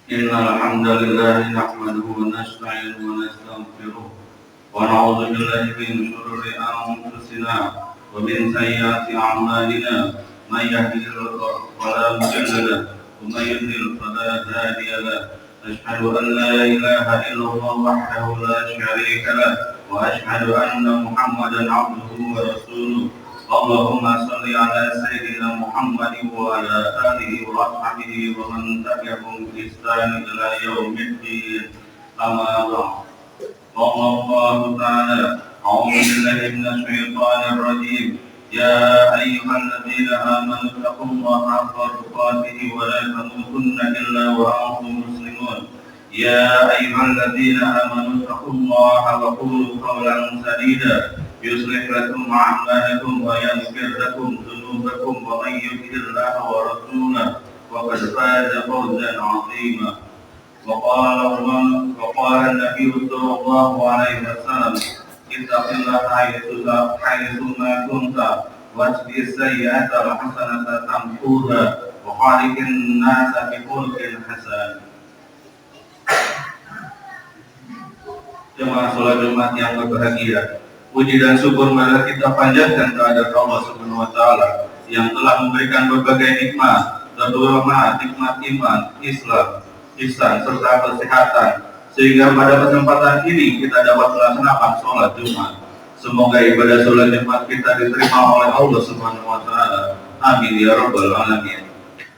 إن الحمد لله نحمده ونستعينه ونستغفره ونعوذ بالله من شرور أنفسنا ومن سيئات أعمالنا من يهده الله فلا مضل له ومن يضلل فلا هادي له أشهد أن لا إله إلا الله وحده لا شريك له وأشهد أن محمدا عبده ورسوله اللهم صل على سيدنا محمد وعلى آله وأصحابه ومن تبعهم بإحسان إلى يوم الدين أما بعد قال الله تعالى أعوذ بالله من الشيطان الرجيم يا أيها الذين آمنوا اتقوا الله حق تقاته ولا تموتن إلا وأنتم مسلمون يا أيها الذين آمنوا اتقوا الله وقولوا قولا سديدا يصلح لكم أعمالكم ويغفر لكم ذنوبكم ومن يطع الله ورسوله فقد فاز فوزا عظيما وقال النبي صلى الله عليه وسلم اتق الله حيثما كنت واتبع السيئة الحسنة تمحوها وخالق الناس بخلق حسن. Jemaah sholat Jumat yang berbahagia, puji dan syukur marilah kita panjatkan kepada Allah Subhanahu wa taala yang telah memberikan berbagai nikmat, terutama nikmat iman, Islam, ihsan serta kesehatan, sehingga pada kesempatan ini kita dapat melaksanakan sholat Jumat. Semoga ibadah sholat Jumat kita diterima oleh Allah Subhanahu wa taala. Amin ya rabbal alamin.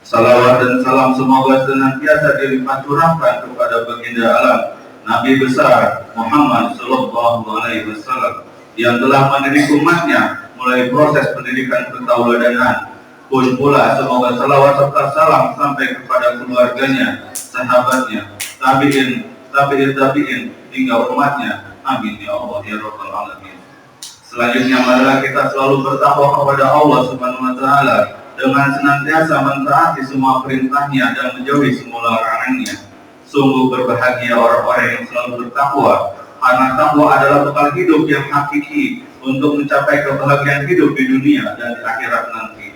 Salawat dan salam semoga senantiasa dilimpah curahkan kepada baginda alam Nabi besar Muhammad sallallahu alaihi wasallam yang telah mendidik umatnya mulai proses pendidikan ketauladanan. Pun pula semoga salawat serta salam sampai kepada keluarganya, sahabatnya, tabi'in hingga umatnya. Amin ya Allah ya rabbal alamin. Selanjutnya marilah kita selalu bertakwa kepada Allah Subhanahu wa taala dengan senantiasa mentaati semua perintahnya dan menjauhi semua larangannya. Sungguh berbahagia orang-orang yang selalu bertakwa, karena takwa adalah bekal hidup yang hakiki untuk mencapai kebahagiaan hidup di dunia dan di akhirat nanti.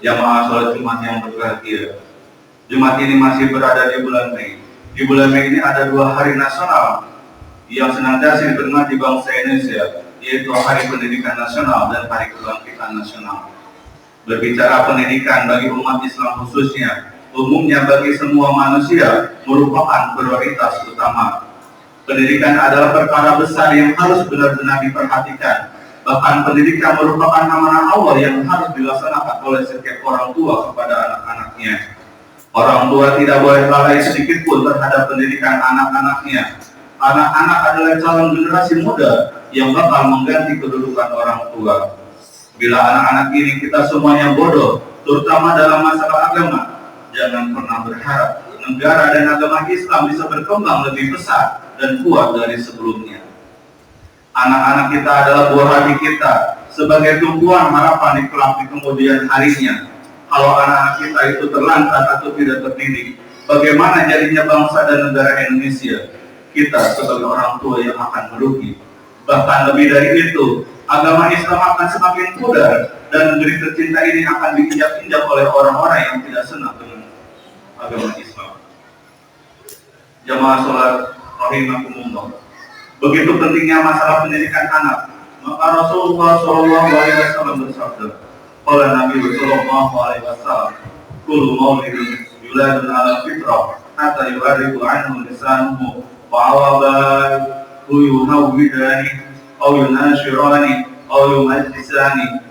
Jamaah sholat Jumat yang berbahagia, Jumat ini masih berada di bulan Mei. Di bulan Mei ini ada 2 hari nasional yang senantiasa diperingati di bangsa Indonesia, yaitu Hari Pendidikan Nasional dan Hari Kebangkitan Nasional. Berbicara pendidikan bagi umat Islam khususnya, umumnya bagi semua manusia merupakan prioritas utama. Pendidikan adalah perkara besar yang harus benar-benar diperhatikan. Bahkan pendidikan merupakan amanah Allah yang harus dilaksanakan oleh setiap orang tua kepada anak-anaknya. Orang tua tidak boleh lalai sedikit pun terhadap pendidikan anak-anaknya. Anak-anak adalah calon generasi muda yang bakal mengganti kedudukan orang tua. Bila anak-anak ini kita semuanya bodoh, terutama dalam masalah agama, jangan pernah berharap negara dan agama Islam bisa berkembang lebih besar dan kuat dari sebelumnya. Anak-anak kita adalah buah hati kita sebagai tumpuan harapan di kelak di kemudian harinya. Kalau anak-anak kita itu terlantar atau tidak terdidik, bagaimana jadinya bangsa dan negara Indonesia? Kita sebagai orang tua yang akan merugi. Bahkan lebih dari itu, agama Islam akan semakin pudar dan negeri tercinta ini akan diinjak-injak oleh orang-orang yang tidak senang dengan agama Islam. Jamaah sholat rahimakumullah. Begitu pentingnya masalah pendidikan anak, maka Rasulullah SAW bersabda, qala Nabi sallallahu alaihi wasallam, kullu maulidin yuladun ala fitrah hatta yu'arifu anhu lisanuhu wa awabahu yuhawwidani aw yunashirani aw yumajjisani.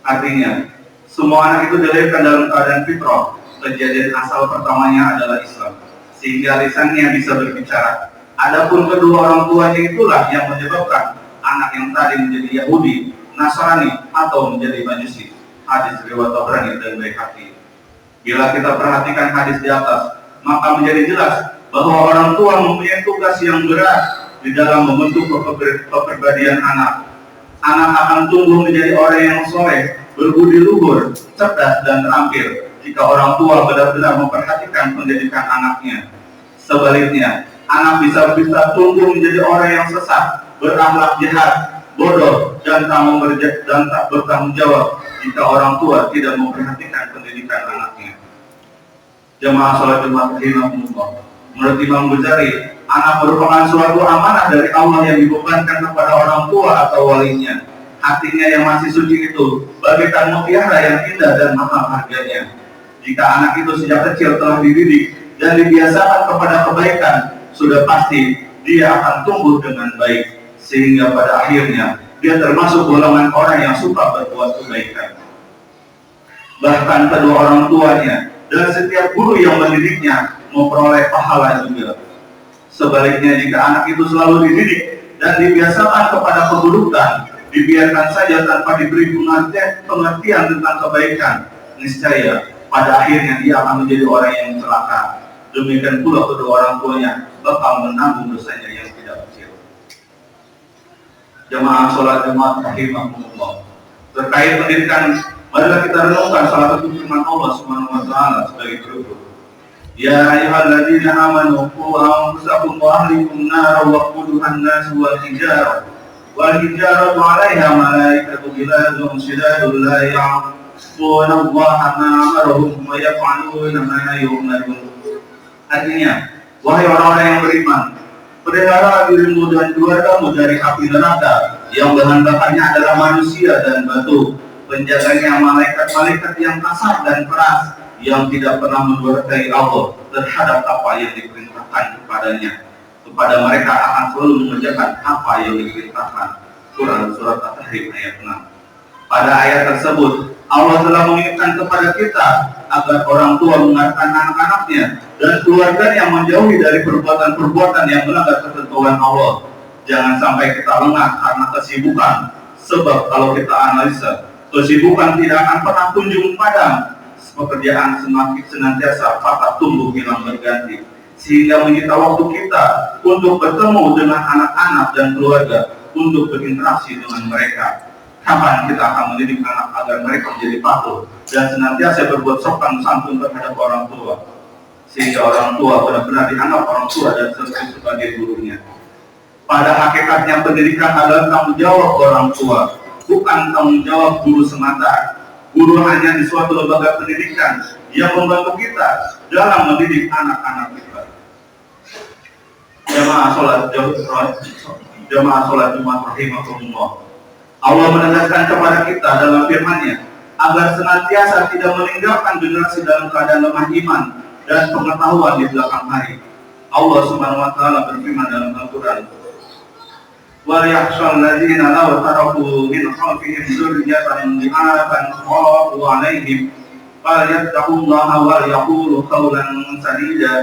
Artinya, semua anak itu dilahirkan dalam keadaan fitrah. Kejadian asal pertamanya adalah Islam, sehingga lisannya bisa berbicara. Adapun kedua orang tuanya itulah yang menyebabkan anak yang tadi menjadi Yahudi, Nasrani, atau menjadi Majusi. Hadis riwayat Tabrani dan Baihaqi. Bila kita perhatikan hadis di atas, maka menjadi jelas bahwa orang tua mempunyai tugas yang berat di dalam membentuk kepribadian anak. Anak akan tumbuh menjadi orang yang soleh, berbudi luhur, cerdas dan terampil jika orang tua benar-benar memperhatikan pendidikan anaknya. Sebaliknya, anak bisa tumbuh menjadi orang yang sesat, berakhlak jahat, bodoh, dan tak bertanggung jawab jika orang tua tidak memperhatikan pendidikan anaknya. Jamaah sholat Jumat rahimahumullah. Menurut Imam Ghazali, anak merupakan suatu amanah dari Allah yang dibebankan kepada orang tua atau walinya. Hatinya yang masih suci itu bagaikan mutiara yang indah dan mahal harganya. Jika anak itu sejak kecil telah dididik dan dibiasakan kepada kebaikan, sudah pasti dia akan tumbuh dengan baik, sehingga pada akhirnya dia termasuk golongan orang yang suka berbuat kebaikan. Bahkan kedua orang tuanya dan setiap guru yang mendidiknya memperoleh pahala juga. Sebaliknya, jika anak itu selalu dididik dan dibiasakan kepada keburukan, dibiarkan saja tanpa diberi pengertian tentang kebaikan, niscaya pada akhirnya dia akan menjadi orang yang celaka. Demikian pula kedua orang tuanya bakal menanggung dosanya yang tidak kecil. Jamaah sholat Jumat rahimahumullah. Terkait pendidikan, marilah kita renungkan salah satu firman Allah Subhanahu wa taala sebagai berikut. Ya ayyuhalladzina amanu qu anfusakum wa ahlikum nara waquduha an-nas wal hijaratu 'alaiha malaikatun ghilazun shidadun la ya'suna Allaha ma amarahum wa yaf'aluna ma yu'marun. Artinya, wahai orang-orang yang beriman, pelihara dirimu dan keluargamu dari api neraka yang bahan bakarnya adalah manusia dan batu. Penjaganya malaikat-malaikat yang kasar dan keras, yang tidak pernah mendurhakai Allah terhadap apa yang diperintahkan kepadanya. Kepada mereka akan selalu mengerjakan apa yang diperintahkan. Quran Surat At-Tahrim ayat 6. Pada ayat tersebut, Allah telah mengingatkan kepada kita agar orang tua mengingatkan anak-anaknya dan keluarganya menjauhi dari perbuatan-perbuatan yang melanggar ketentuan Allah. Jangan sampai kita lengah karena kesibukan, sebab kalau kita analisa, kesibukan tidak akan pernah kunjung padam. Pekerjaan semakin senantiasa patah tumbuh hilang berganti, sehingga menyita waktu kita untuk bertemu dengan anak-anak dan keluarga, untuk berinteraksi dengan mereka. Kapan kita akan mendidik anak agar mereka menjadi patuh dan senantiasa berbuat sopan santun terhadap orang tua, sehingga orang tua benar-benar dianggap orang tua dan sebagai gurunya. Pada hakikatnya pendidikan adalah tanggung jawab orang tua, bukan tanggung jawab guru semata. Guru hanya di suatu lembaga pendidikan yang membantu kita dalam mendidik anak-anak kita. Jamaah sholat Jumat rahimahumullah. Allah menegaskan kepada kita dalam firman-Nya agar senantiasa tidak meninggalkan generasi dalam keadaan lemah iman dan pengetahuan di belakang hari. Allah Subhanahu wa taala berfirman dalam Al-Qur'an, وَلْيَخْشَى الَّذِينَ لَوْ تَرَكُوا مِنْ خَلْفِهِمْ ذُرِّيَّةً ضِعَافًا خَافُوا عَلَيْهِمْ فَلْيَتَّقُوا اللَّهَ وَلْيَقُولُوا قَوْلًا سَدِيدًا.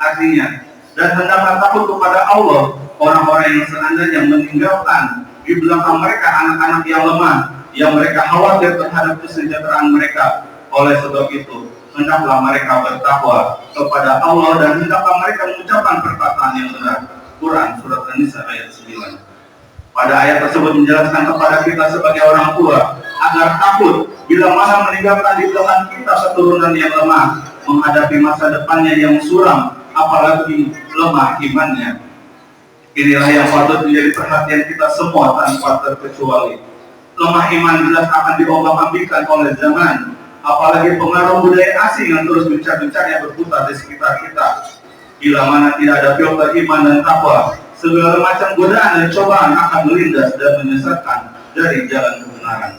Artinya, dan hendaklah takut kepada Allah orang-orang yang seandainya meninggalkan di belakang mereka anak-anak yang lemah, yang mereka khawatir terhadap kesejahteraan mereka. Oleh sebab itu, hendaklah mereka bertakwa kepada Allah dan hendaklah mereka mengucapkan perkataan yang benar. Quran Surat An-Nisa ayat 9. Pada ayat tersebut menjelaskan kepada kita sebagai orang tua agar takut bila mana meninggalkan di belakang kita keturunan yang lemah, menghadapi masa depannya yang suram, apalagi lemah imannya. Inilah yang patut menjadi perhatian kita semua tanpa terkecuali. Lemah iman jelas akan diombang-ambingkan oleh zaman, apalagi pengaruh budaya asing yang terus gencar-gencar yang berputar di sekitar kita. Bila mana tidak ada filter iman dan takwa, segala macam godaan dan cobaan akan melindas dan menyesatkan dari jalan kebenaran.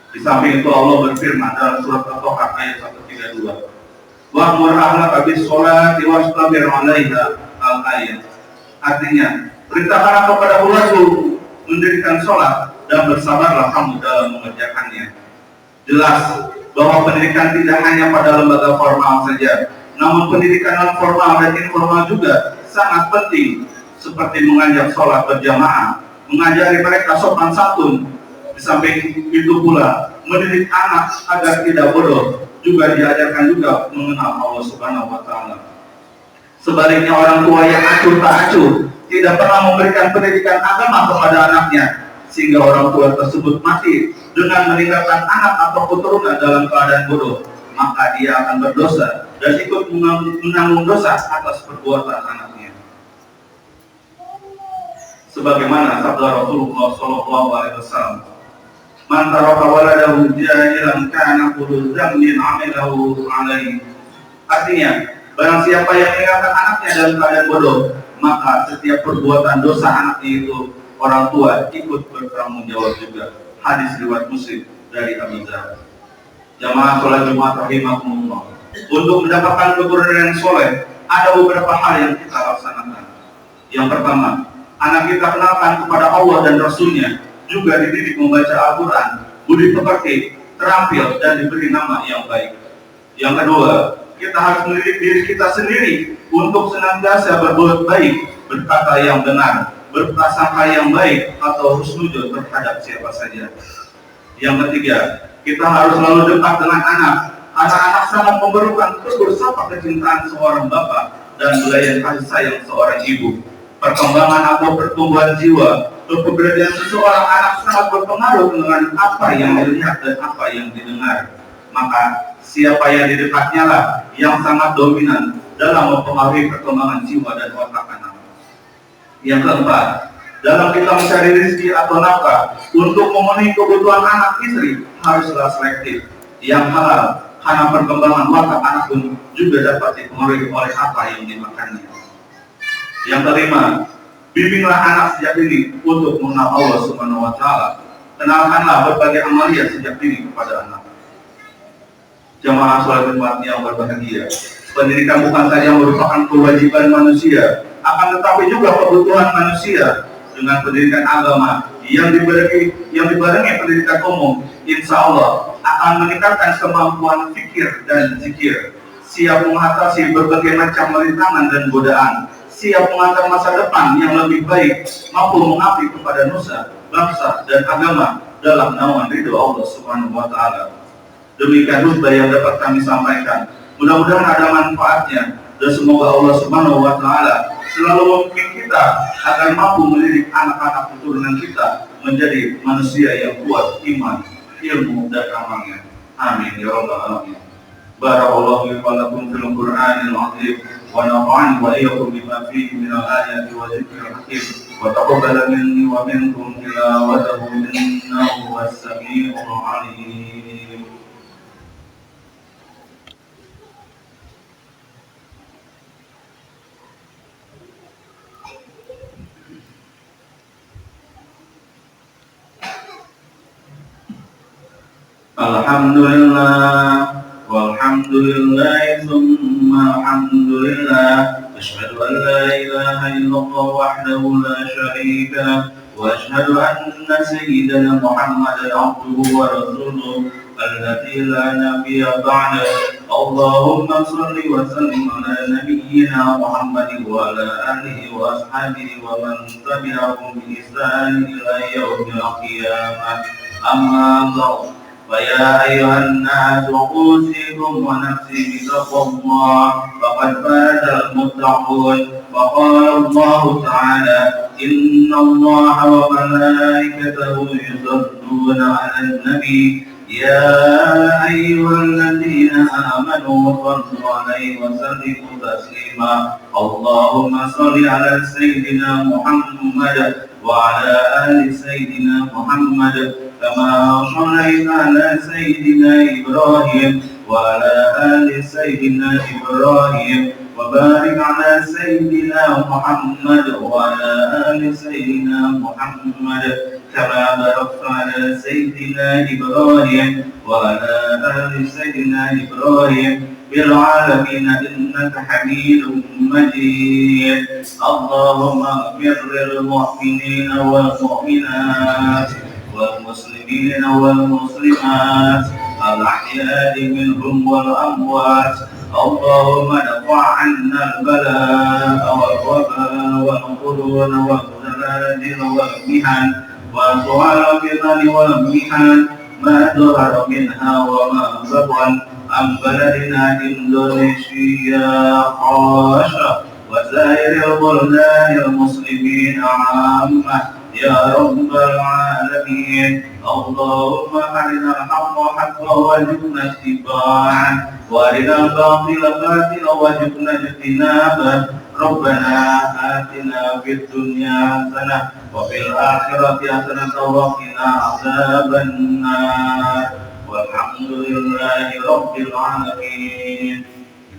Di samping itu Allah berfirman dalam surat At-Taha ayat 132, wa'mur ahlaka bis-sholati wastabir 'alaiha al-ayat. Artinya, perintahkanlah kepada umatmu mendirikan sholat dan bersabarlah kamu dalam mengerjakannya. Jelas bahwa pendidikan tidak hanya pada lembaga formal saja, namun pendidikan non formal dan informal juga sangat penting, seperti mengajak sholat berjamaah, mengajari mereka sopan santun. Di samping itu pula, mendidik anak agar tidak bodoh, juga diajarkan juga mengenal Allah Subhanahu wa taala. Sebaliknya orang tua yang acuh tak acuh, tidak pernah memberikan pendidikan agama kepada anaknya, sehingga orang tua tersebut mati dengan meninggalkan anak atau keturunan dalam keadaan bodoh, maka dia akan berdosa dan ikut menanggung dosa atas perbuatan anaknya. Sebagaimana sabda Rasulullah SAW, "Man taraka waladahu jahilan kana kullu dhanbin 'amilahu 'alaihi." Artinya, barang siapa yang meninggalkan anaknya dalam keadaan bodoh, maka setiap perbuatan dosa anaknya itu orang tua ikut bertanggung jawab juga. Hadis riwayat Muslim dari Abu Dzar. Jamaah sholat Jumat rahimakumullah. Untuk mendapatkan keturunan yang soleh, ada beberapa hal yang kita laksanakan. Yang pertama, anak kita kenalkan kepada Allah dan Rasulnya, juga dididik membaca Al-Quran, budi pekerti, terampil, dan diberi nama yang baik. Yang kedua, kita harus mendidik diri kita sendiri untuk senantiasa berbuat baik, berkata yang benar, berprasangka yang baik, atau husnuzon terhadap siapa saja. Yang ketiga, kita harus selalu dekat dengan anak. Anak-anak sangat memerlukan tegur sapa kecintaan seorang bapak dan belayan kasih sayang seorang ibu. Perkembangan atau pertumbuhan jiwa, kepribadian seseorang anak sangat berpengaruh dengan apa yang dilihat dan apa yang didengar. Maka siapa yang di dekatnya lah yang sangat dominan dalam mempengaruhi perkembangan jiwa dan otak anak. Yang keempat, dalam kita mencari rezeki atau nafkah untuk memenuhi kebutuhan anak istri haruslah selektif, yang halal, karena perkembangan watak anak pun juga dapat dipengaruhi oleh apa yang dimakannya. Yang kelima, bimbinglah anak sejak dini untuk mengenal Allah Subhanahu wa Ta'ala. Kenalkanlah berbagai amalia sejak dini kepada anak. Jamaah sholat Jumat yang berbahagia, pendidikan bukan saja merupakan kewajiban manusia, akan tetapi juga kebutuhan manusia. Dengan pendidikan agama yang dibarengi pendidikan umum, insya Allah akan meningkatkan kemampuan fikir dan zikir, siap mengatasi berbagai macam rintangan dan godaan, siap mengantar masa depan yang lebih baik, mampu mengabdi kepada nusa, bangsa, dan agama dalam naungan ridho Allah Subhanahu wa Ta'ala. Demikian khutbah yang dapat kami sampaikan. Mudah-mudahan ada manfaatnya, dan semoga Allah Subhanahu wa Ta'ala selalu memimpin kita agar mampu mendidik anak-anak keturunan kita menjadi manusia yang kuat iman, ilmu, dan amalnya. Amin ya rabbal alamin. Barakallahu fi wa lakum fil Qur'anil azim wa nafa'ani wa iyyakum bima fihi min al-ayati wa dzikril hakim wa taqabbal minni wa minkum tilawatahu innahu was-sami'ul 'alim. Alhamdulillah, walhamdulillah, thumma alhamdulillah. Asyhadu an la ilaha illallah wahdahu la syarika wa asyhadu anna sayyidana Muhammadan abduhu wa rasuluh alladzi la nabiyya ba'dahu. Allahumma shalli wa sallim ala nabiyyina Muhammadin wa ala alihi wa ashabihi wa man tabi'ahum bi ihsan ila yaumil qiyamah. Amma ba'd. فيا أيها الناس أوصيكم ونفسي بتقوى الله فقد فاز المتقون. وقال الله تعالى إن الله وملائكته يصلون على النبي يا أيها الذين آمنوا صلوا عليه وسلموا تسليما. اللهم صل على سيدنا محمد وعلى آل سيدنا محمد كما صليت على سيدنا إبراهيم وعلى آل سيدنا إبراهيم وبارك على سيدنا محمد وعلى آل سيدنا محمد كما باركت على سيدنا إبراهيم وعلى آل سيدنا إبراهيم بالعالمين إنك حميد مجيد. اللهم اغفر للمؤمنين والمؤمنات والمسلمين والمسلمات الأحياء منهم والأموات. اللهم ادفع عنا البلاء والوباء والقرون والزلازل والمحن وسوء الفتن والمحن ما ظهر منها وما بطن عن بلدنا إندونيسيا خاصة وسائر البلدان المسلمين عامة يا رب العالمين. اللهم أرنا الحق حقا وارزقنا اتباعه وأرنا الباطل باطلا وارزقنا اجتنابه. ربنا آتنا في الدنيا حسنة وفي الآخرة حسنة وقنا عذاب النار والحمد لله رب العالمين.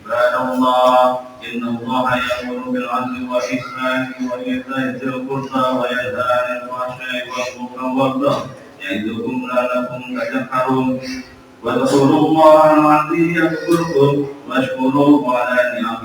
عباد الله إن الله يأمر بالعدل والإحسان وإيتاء ذي القربى وينهى عن الفحشاء والمنكر والبغي يعظكم لعلكم تذكرون واذكروا الله العظيم يذكركم واشكروه على نعمه